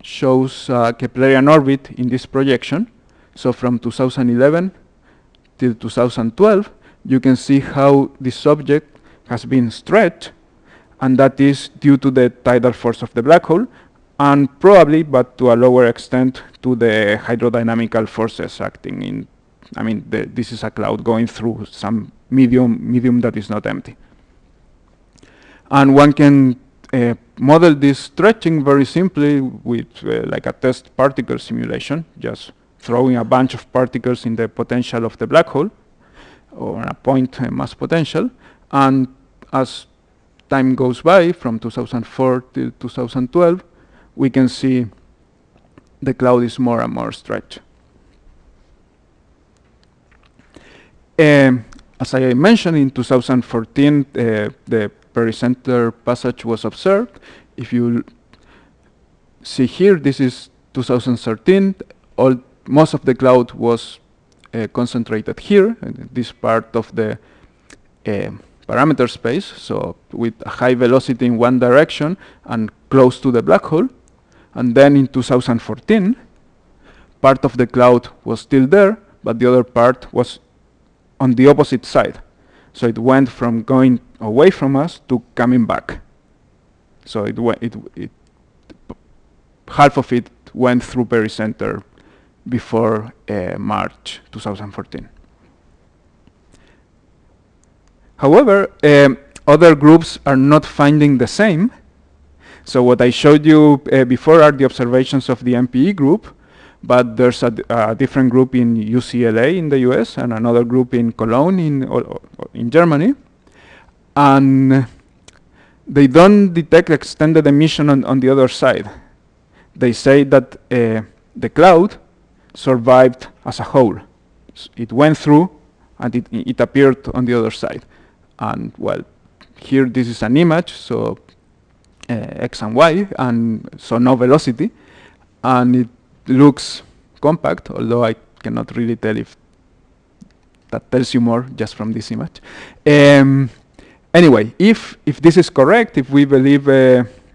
shows Keplerian orbit in this projection. So from 2011 till 2012, you can see how this object has been stretched, and that is due to the tidal force of the black hole, and probably, but to a lower extent, to the hydrodynamical forces acting in, this is a cloud going through some medium that is not empty. And one can model this stretching very simply with like a test particle simulation, just throwing a bunch of particles in the potential of the black hole, or a point mass potential, and as time goes by, from 2004 till 2012, we can see the cloud is more and more stretched. As I mentioned, in 2014, the pericenter passage was observed. If you see here, this is 2013. Most of the cloud was concentrated here, in this part of the parameter space, so with a high velocity in one direction and close to the black hole. And then in 2014, part of the cloud was still there, but the other part was on the opposite side. So it went from going away from us to coming back. So half of it went through pericenter before March 2014. However, other groups are not finding the same. So what I showed you before are the observations of the MPE group, but there's a different group in UCLA in the US and another group in Cologne in Germany. And they don't detect extended emission on the other side. They say that the cloud survived as a whole. It went through and it appeared on the other side. And well, here this is an image, so X and Y, and so no velocity, and it looks compact, although I cannot really tell if that tells you more just from this image. Anyway, if this is correct, if we believe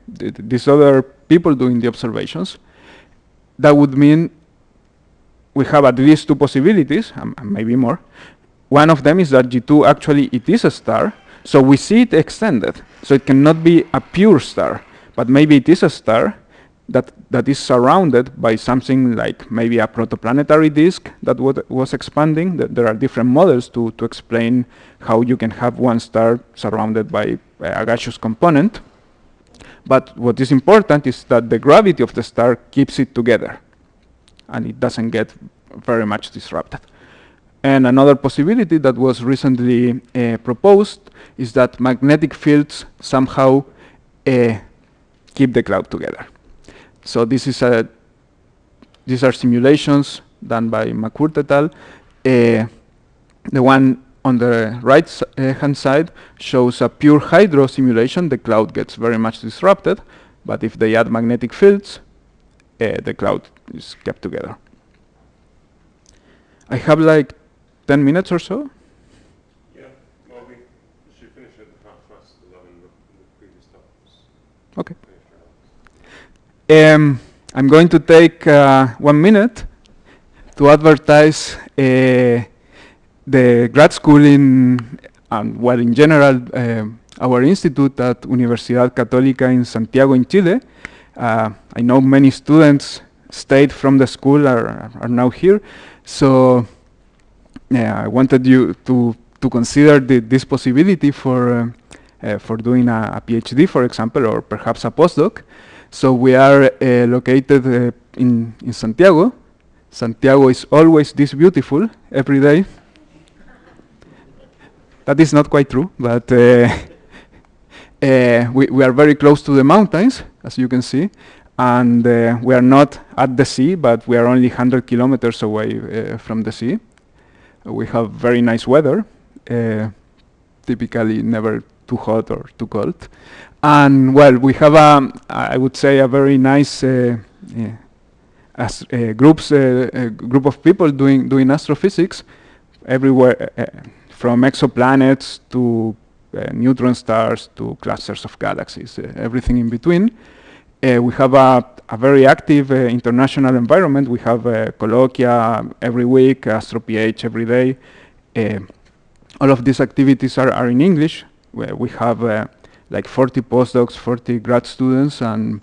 these other people doing the observations, that would mean we have at least two possibilities, maybe more. One of them is that G2 actually it is a star, so we see it extended. So it cannot be a pure star, but maybe it is a star that is surrounded by something like maybe a protoplanetary disk that was expanding. There are different models to explain how you can have one star surrounded by a gaseous component. But what is important is that the gravity of the star keeps it together, and it doesn't get very much disrupted. And another possibility that was recently proposed is that magnetic fields somehow keep the cloud together. So these are simulations done by McCourt et al. The one on the right hand side shows a pure hydro simulation. The cloud gets very much disrupted, but if they add magnetic fields, the cloud is kept together. I have like 10 minutes or so. Yeah, well, we should finish at 11:30 the previous topics. Okay. I'm going to take 1 minute to advertise the grad school in general, our institute at Universidad Católica in Santiago in Chile. I know many students stayed from the school are now here, so I wanted you to consider this possibility for doing a PhD, for example, or perhaps a postdoc. So we are located in Santiago. Santiago is always this beautiful every day. That is not quite true, but we are very close to the mountains, as you can see, and we are not at the sea, but we are only 100 kilometers away from the sea. We have very nice weather, typically never too hot or too cold. And well, we have I would say a very nice group of people doing astrophysics everywhere, from exoplanets to neutron stars to clusters of galaxies, everything in between. We have a very active international environment. We have colloquia every week, AstroPH every day. All of these activities are in English. We have like 40 postdocs, 40 grad students, and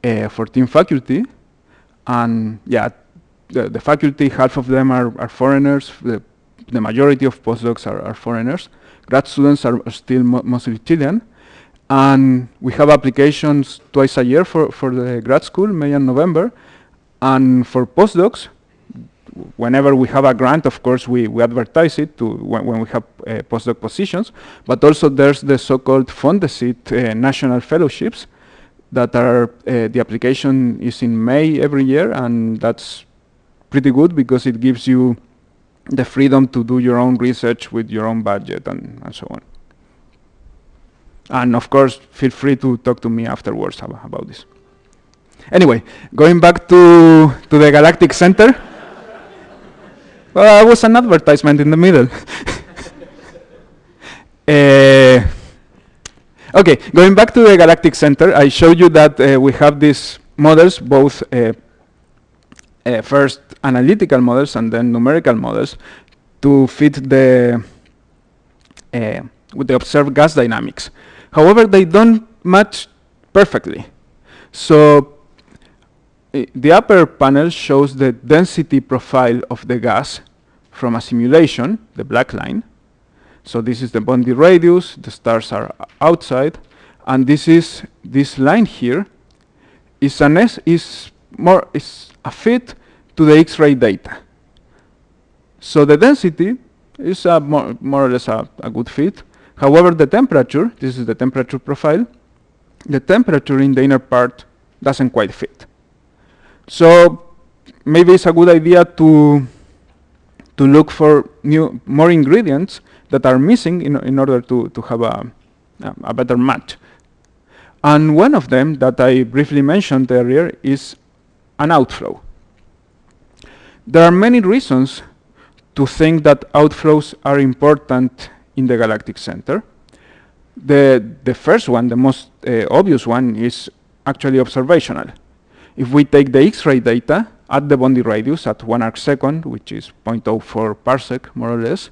14 faculty. And yeah, the faculty, half of them are foreigners. The majority of postdocs are foreigners. Grad students are still mostly Chilean. And we have applications twice a year for the grad school, May and November. And for postdocs, whenever we have a grant, of course, we advertise it to when we have postdoc positions. But also there's the so-called Fondesit national fellowships that are, the application is in May every year, and that's pretty good because it gives you the freedom to do your own research with your own budget and so on. And of course, feel free to talk to me afterwards about this. Anyway, going back to the Galactic Center. Well, I was an advertisement in the middle. Okay, going back to the Galactic Center, I showed you that we have these models, both first analytical models and then numerical models, to fit with the observed gas dynamics. However, they don't match perfectly. So the upper panel shows the density profile of the gas from a simulation, the black line. So this is the boundary radius, the stars are outside, and this line here is a fit to the X-ray data. So the density is more or less a good fit. However, the temperature, this is the temperature profile, the temperature in the inner part doesn't quite fit. So maybe it's a good idea to look for more ingredients that are missing in order to have a better match. And one of them that I briefly mentioned earlier is an outflow. There are many reasons to think that outflows are important in the galactic center. The first one, the most obvious one, is actually observational. If we take the X-ray data at the boundary radius at 1 arcsecond, which is 0.04 parsec, more or less,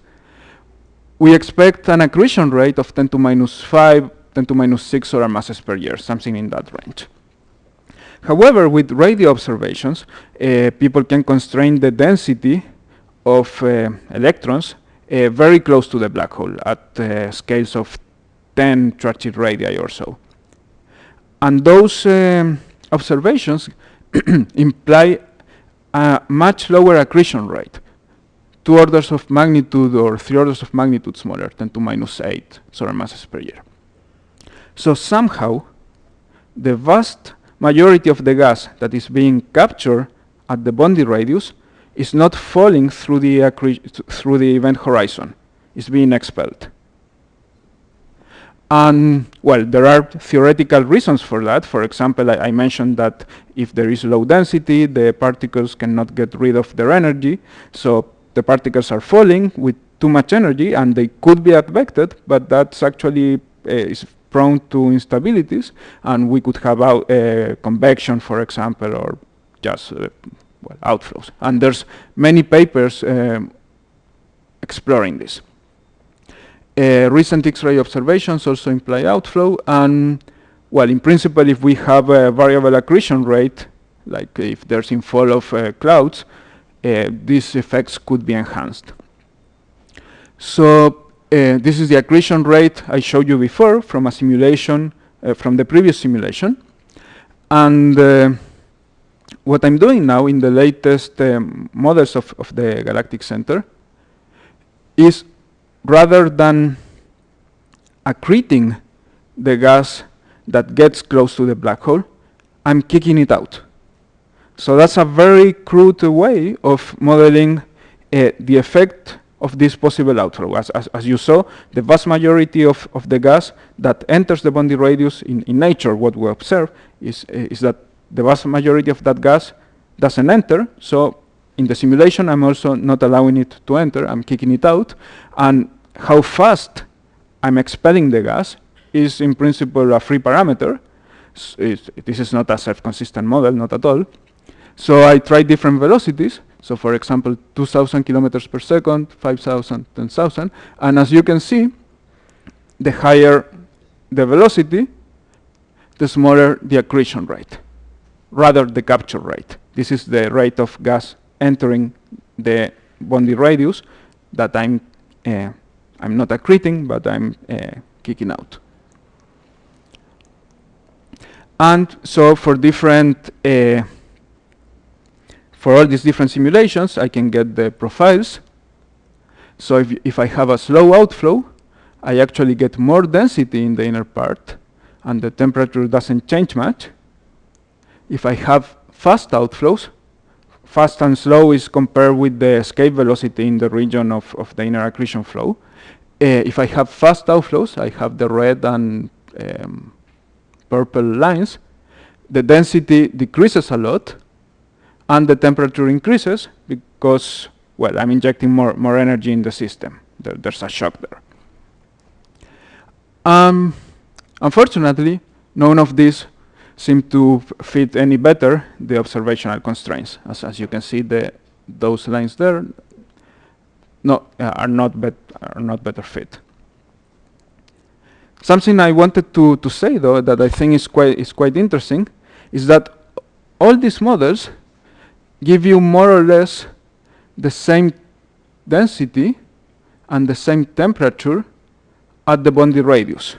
we expect an accretion rate of 10 to minus 5, 10 to minus 6 solar masses per year, something in that range. However, with radio observations, people can constrain the density of electrons very close to the black hole at scales of 10 Schwarzschild radii or so. And those observations imply a much lower accretion rate, 2 orders of magnitude or 3 orders of magnitude smaller, 10 to minus 8 solar masses per year. So somehow, the vast majority of the gas that is being captured at the boundary radius is not falling through the event horizon. It's being expelled. And, well, there are theoretical reasons for that. For example, I mentioned that if there is low density, the particles cannot get rid of their energy. So the particles are falling with too much energy, and they could be advected, but that's actually is prone to instabilities. And we could have convection, for example, or just well, outflows. And there's many papers exploring this. Recent X-ray observations also imply outflow, and well, in principle, if we have a variable accretion rate, like if there's inflow of clouds, these effects could be enhanced. So this is the accretion rate I showed you before from a simulation, from the previous simulation. And what I'm doing now in the latest models of the galactic center is, rather than accreting the gas that gets close to the black hole, I'm kicking it out. So that's a very crude way of modeling the effect of this possible outflow. As you saw, the vast majority of the gas that enters the boundary radius in nature, what we observe is that the vast majority of that gas doesn't enter. So in the simulation, I'm also not allowing it to enter. I'm kicking it out. And how fast I'm expelling the gas is, in principle, a free parameter. this is not a self-consistent model, not at all. So I tried different velocities. So for example, 2,000 kilometers per second, 5,000, 10,000. And as you can see, the higher the velocity, the smaller the accretion rate, rather the capture rate. This is the rate of gas entering the boundary radius that I'm not accreting, but I'm kicking out. And so for all these different simulations, I can get the profiles. So if I have a slow outflow, I actually get more density in the inner part, and the temperature doesn't change much. If I have fast outflows, fast and slow is compared with the escape velocity in the region of the inner accretion flow. If I have fast outflows, I have the red and purple lines. The density decreases a lot, and the temperature increases because, well, I'm injecting more energy in the system. There's a shock there. Unfortunately, none of these seem to fit any better the observational constraints. As you can see, those lines there are not better fit. Something I wanted to say, though, that I think is quite interesting, is that all these models give you more or less the same density and the same temperature at the boundary radius.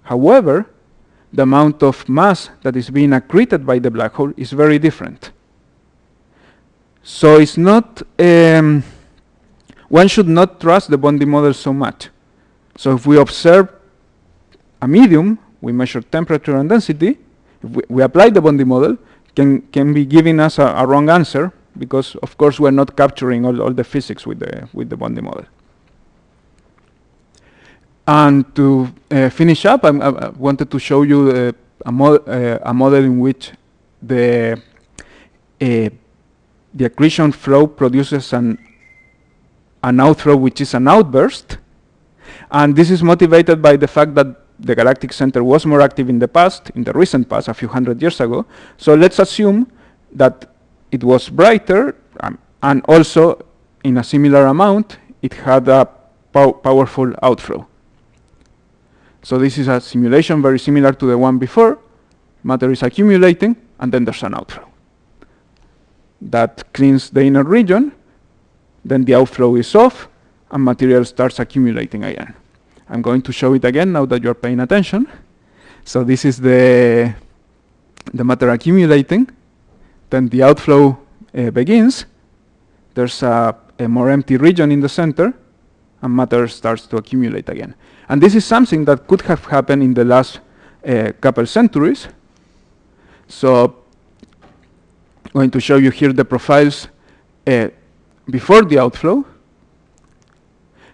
However, the amount of mass that is being accreted by the black hole is very different. So it's not, one should not trust the boundary model so much. So if we observe a medium, we measure temperature and density, if we apply the boundary model, can be giving us a wrong answer, because of course we're not capturing all the physics with the boundary model. And to finish up, I wanted to show you a model in which the accretion flow produces an outflow which is an outburst. And this is motivated by the fact that the galactic center was more active in the past, in the recent past, a few hundred years ago. So let's assume that it was brighter, and also in a similar amount, it had a powerful outflow. So this is a simulation very similar to the one before. Matter is accumulating, and then there's an outflow. That cleans the inner region, then the outflow is off, and material starts accumulating again. I'm going to show it again now that you're paying attention. So this is the matter accumulating, then the outflow begins. There's a more empty region in the center, and matter starts to accumulate again. And this is something that could have happened in the last couple centuries. So I'm going to show you here the profiles before the outflow.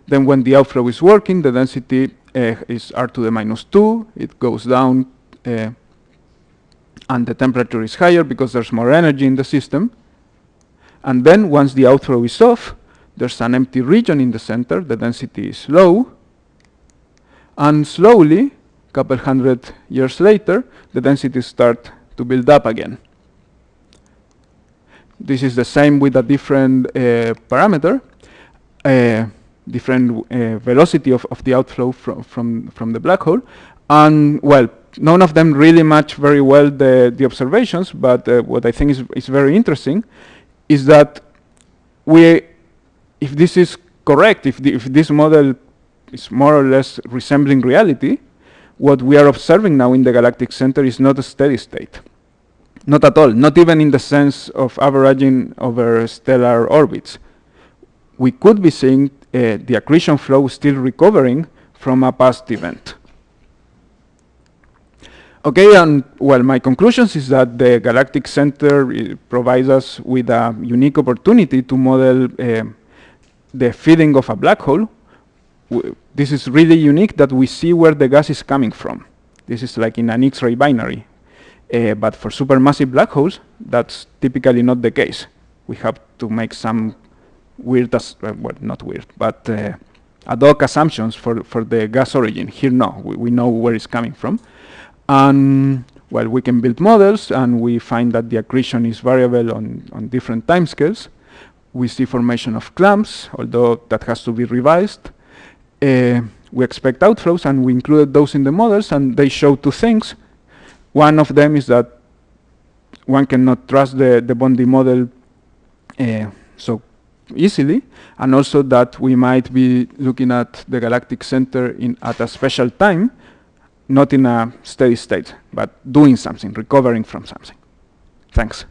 Then when the outflow is working, the density is r to the minus 2. It goes down, and the temperature is higher because there's more energy in the system. And then once the outflow is off, there's an empty region in the center. The density is low. And slowly, a couple hundred years later, the densities start to build up again. This is the same with a different parameter, different velocity of the outflow from the black hole. And, well, none of them really match very well the observations, but what I think is very interesting is that if this is correct, if this model is more or less resembling reality, what we are observing now in the galactic center is not a steady state. Not at all, not even in the sense of averaging over stellar orbits. We could be seeing the accretion flow still recovering from a past event. Okay, and well, my conclusions is that the galactic center provides us with a unique opportunity to model the feeding of a black hole. This is really unique that we see where the gas is coming from. This is like in an X-ray binary. But for supermassive black holes, that's typically not the case. We have to make some weird, well, not weird, but ad hoc assumptions for the gas origin. Here, no, we know where it's coming from. And well, we can build models, and we find that the accretion is variable on different timescales. We see formation of clumps, although that has to be revised. We expect outflows, and we included those in the models, and they show two things. One of them is that one cannot trust the Bondi model so easily, and also that we might be looking at the galactic center at a special time, not in a steady state, but doing something, recovering from something. Thanks.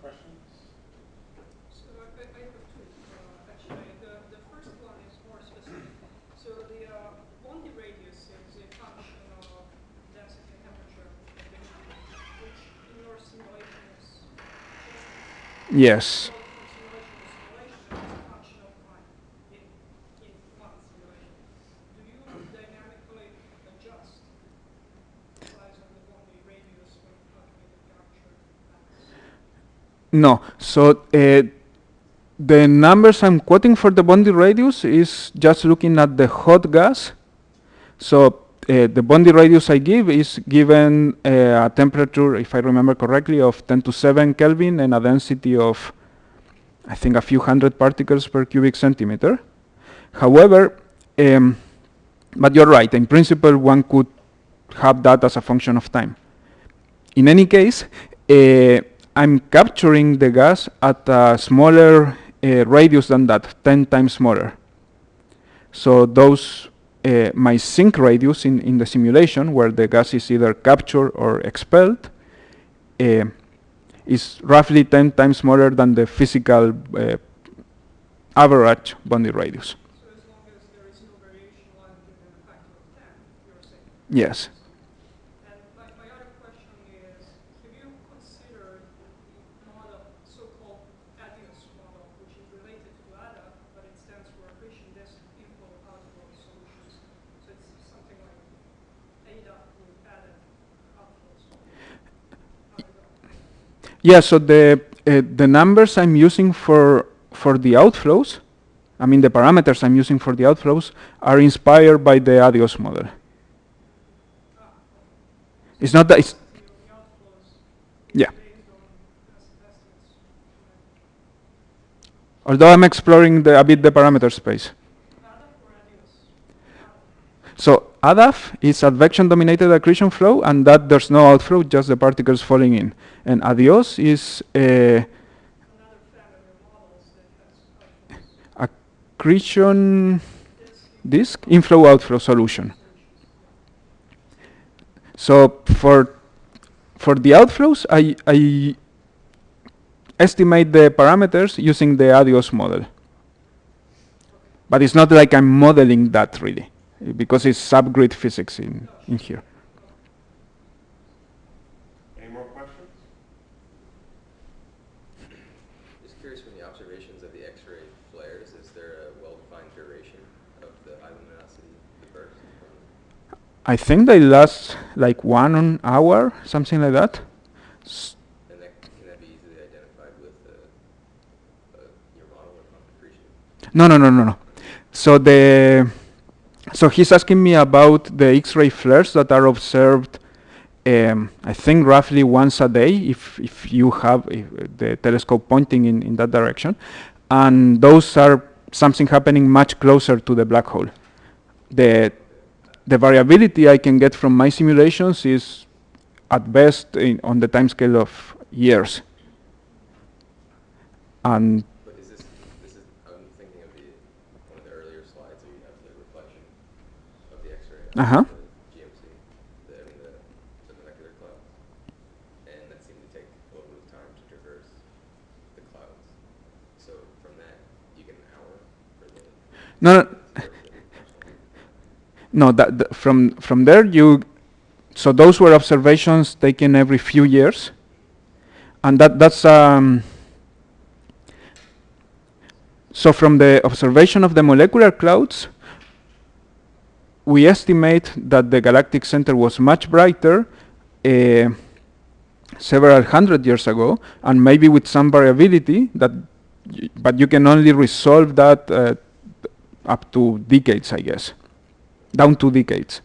Questions? So I have two, actually. The first one is more specific. So the Bondi radius is a function of density and temperature, which in your simulation is Yes. from simulation to simulation, and it's a function of time in one simulation. Do you dynamically adjust the size of the Bondi radius when calculating the aperture mass? No. So the numbers I'm quoting for the Bondi radius is just looking at the hot gas. So the Bondi radius I give is given a temperature, if I remember correctly, of 10 to 7 Kelvin and a density of, I think, a few hundred particles per cubic centimeter. However, but you're right, in principle one could have that as a function of time. In any case, I'm capturing the gas at a smaller radius than that, 10 times smaller. So those, my sink radius in the simulation, where the gas is either captured or expelled, is roughly 10 times smaller than the physical average Bondi radius. So as long as there is no variation other than a factor of 10, you're saying? Yes. And my other question is, have you considered the model, so-called ADIOS model, which is related to ADA, but it stands for accretion density inflow outflow solutions. So it's something like ADA with added outflows. Yeah, so the numbers I'm using for the outflows, I mean the parameters I'm using for the outflows, are inspired by the ADIOS model. It's not that it's, The outflows yeah. based on estimates. Although I'm exploring a bit the parameter space. ADA or ADIOS? So ADAF is advection-dominated accretion flow, and that there's no outflow, just the particles falling in. And ADIOS is Another family of models that has outflows. accretion disk inflow-outflow solution. So for the outflows, I estimate the parameters using the ADIOS model. But it's not like I'm modeling that really, because it's subgrid physics in here. Any more questions? Just curious, from the observations of the X-ray flares, is there a well-defined duration of the high luminosity burst? I think they last like 1 hour, something like that. And can that be easily identified with your model of accretion? No. So he's asking me about the X-ray flares that are observed, I think roughly once a day, if you have the telescope pointing in that direction, and those are something happening much closer to the black hole. The variability I can get from my simulations is at best on the time scale of years. And But is this I'm thinking of one of the earlier slides where you have the reflection of the X-ray on Uh-huh. the GMC, the molecular clouds, and that seemed to take a little bit of time to traverse the clouds. So from that, you get an hour for the no, from there so those were observations taken every few years, and that's so from the observation of the molecular clouds, we estimate that the galactic center was much brighter several hundred years ago, and maybe with some variability that but you can only resolve that up to decades, I guess, down to decades.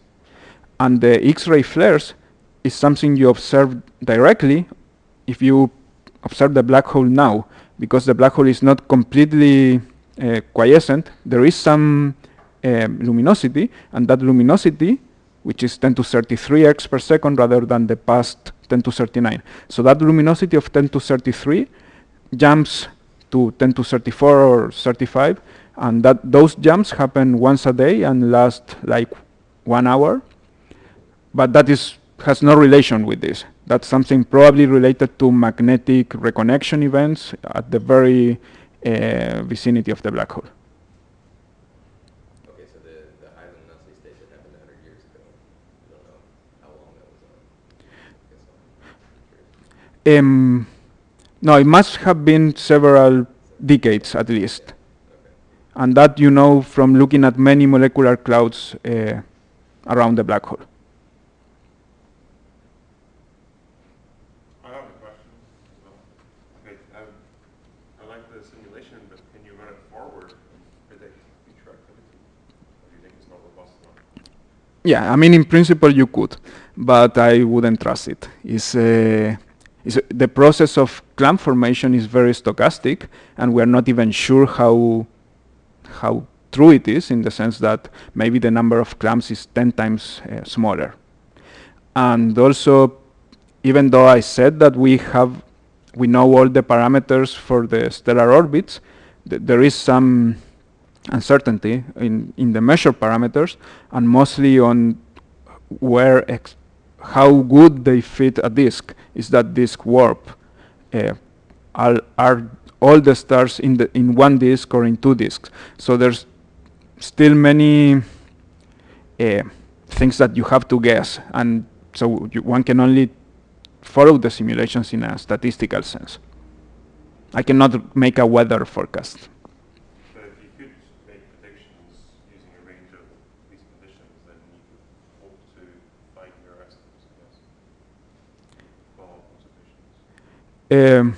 And the X-ray flares is something you observe directly if you observe the black hole now, because the black hole is not completely quiescent. There is some luminosity, and that luminosity, which is 10 to 33 ergs per second rather than the past 10 to 39. So that luminosity of 10 to 33 jumps to 10 to 34 or 35, and those jumps happen once a day and last like 1 hour. But that has no relation with this. That's something probably related to magnetic reconnection events at the very vicinity of the black hole. Okay, so the high luminosity station happened 100 years ago. You don't know how long that was on. No, it must have been several decades at least. Okay. And that you know from looking at many molecular clouds around the black hole. I have a question as well. Okay, I like the simulation, but can you run it forward and predict future activity? Or do you think it's not robust enough? Yeah, I mean, in principle you could, but I wouldn't trust it. The process of clamp formation is very stochastic, and we're not even sure how true it is, in the sense that maybe the number of clamps is 10 times smaller. And also, even though I said that we know all the parameters for the stellar orbits, there is some uncertainty in the measured parameters, and mostly on how good they fit a disk. Is that disk warp? Are all the stars in one disk or in two disks? So there's still many things that you have to guess, and so one can only follow the simulations in a statistical sense. I cannot make a weather forecast. But if you could make predictions using a range of these conditions, then you could hope to find your estimates, I guess. Follow observations.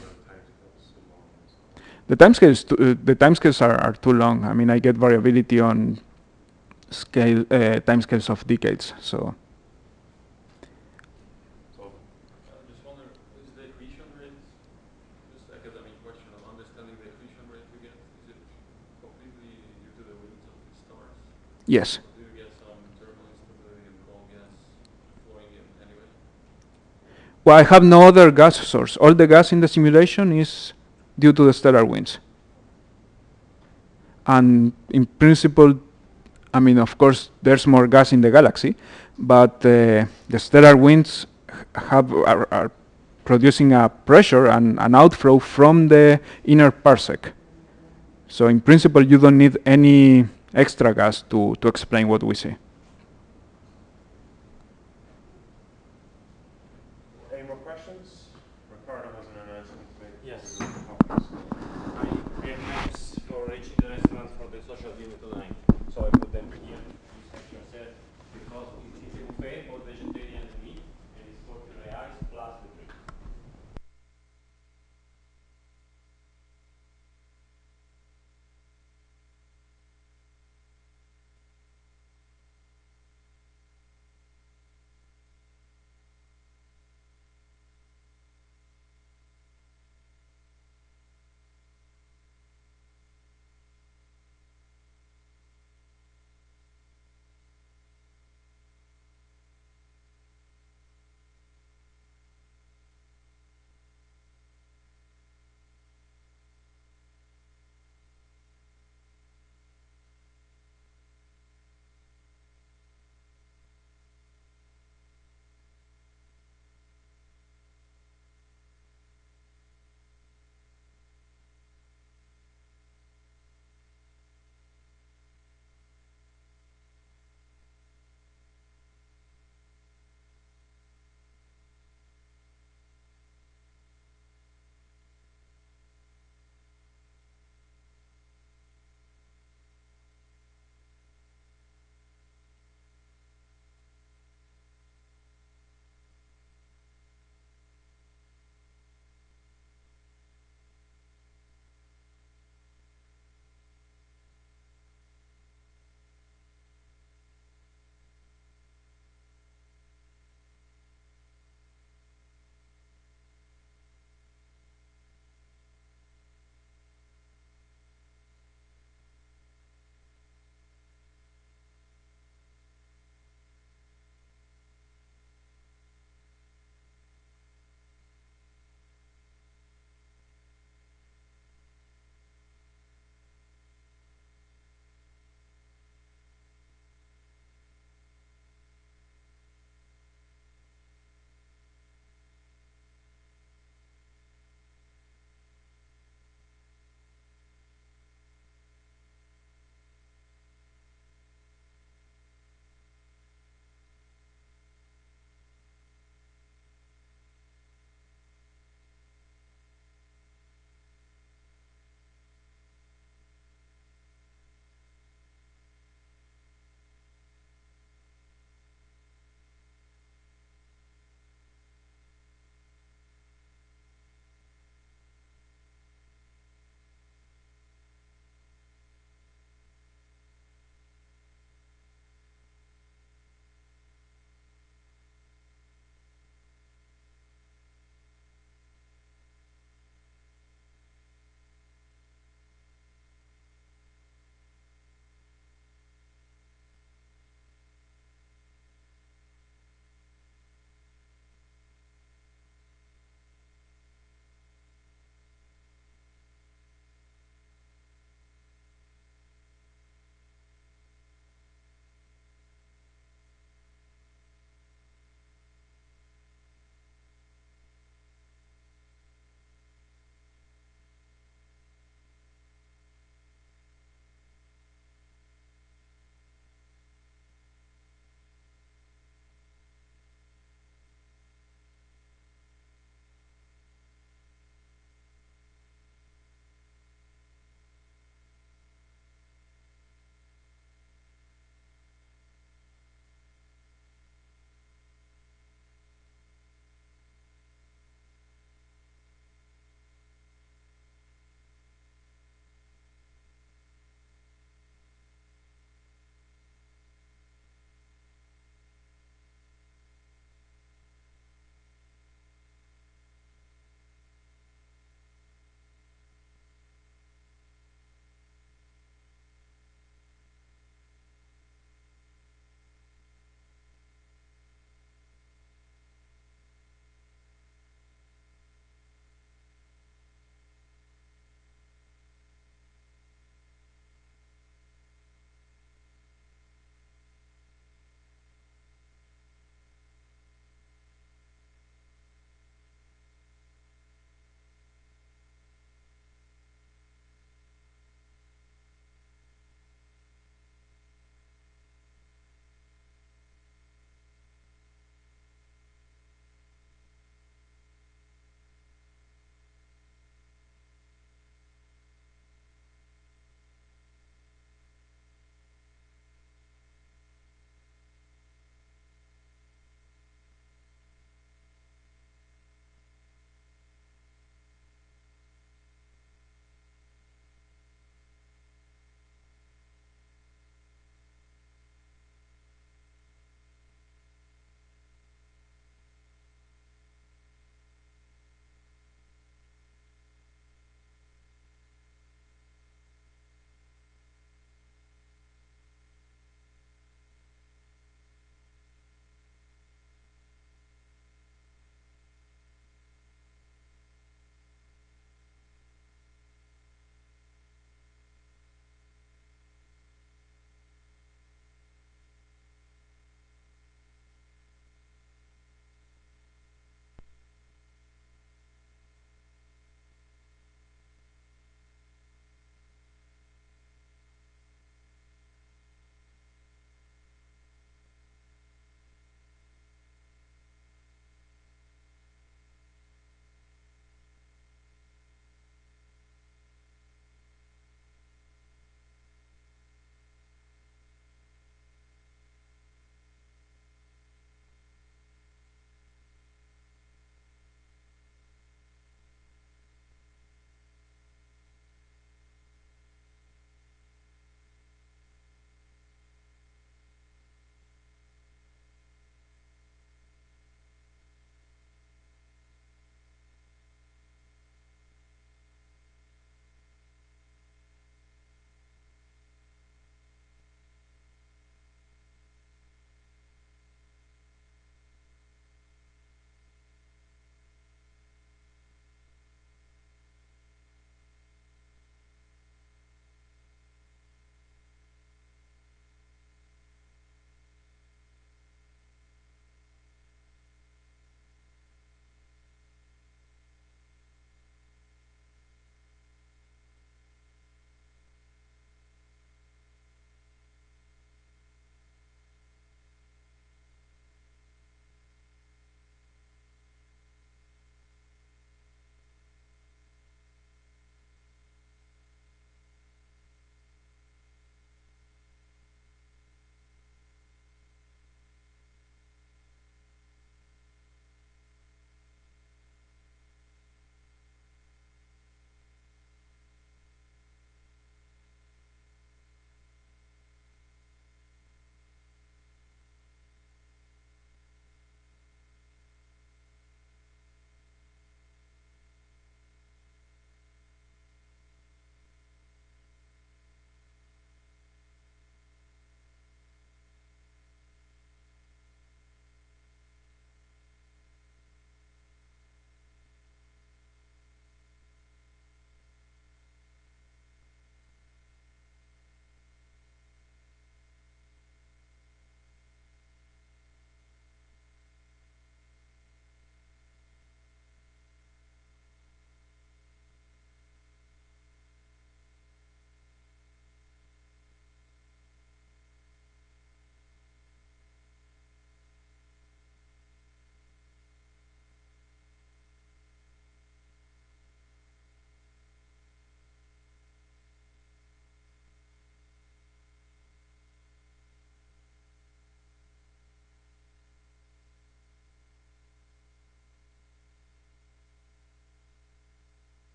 The timescales are too long. I mean, I get variability on timescales of decades. So. Just wonder, is the accretion rate, just academic question of understanding the accretion rate we get, is it completely due to the weight of the stars? Yes. Or do you get some thermal instability and cold gas flowing in anyway? Well, I have no other gas source. All the gas in the simulation is due to the stellar winds. And in principle, I mean, of course, there's more gas in the galaxy, but the stellar winds are producing a pressure and an outflow from the inner parsec. So in principle, you don't need any extra gas to explain what we see.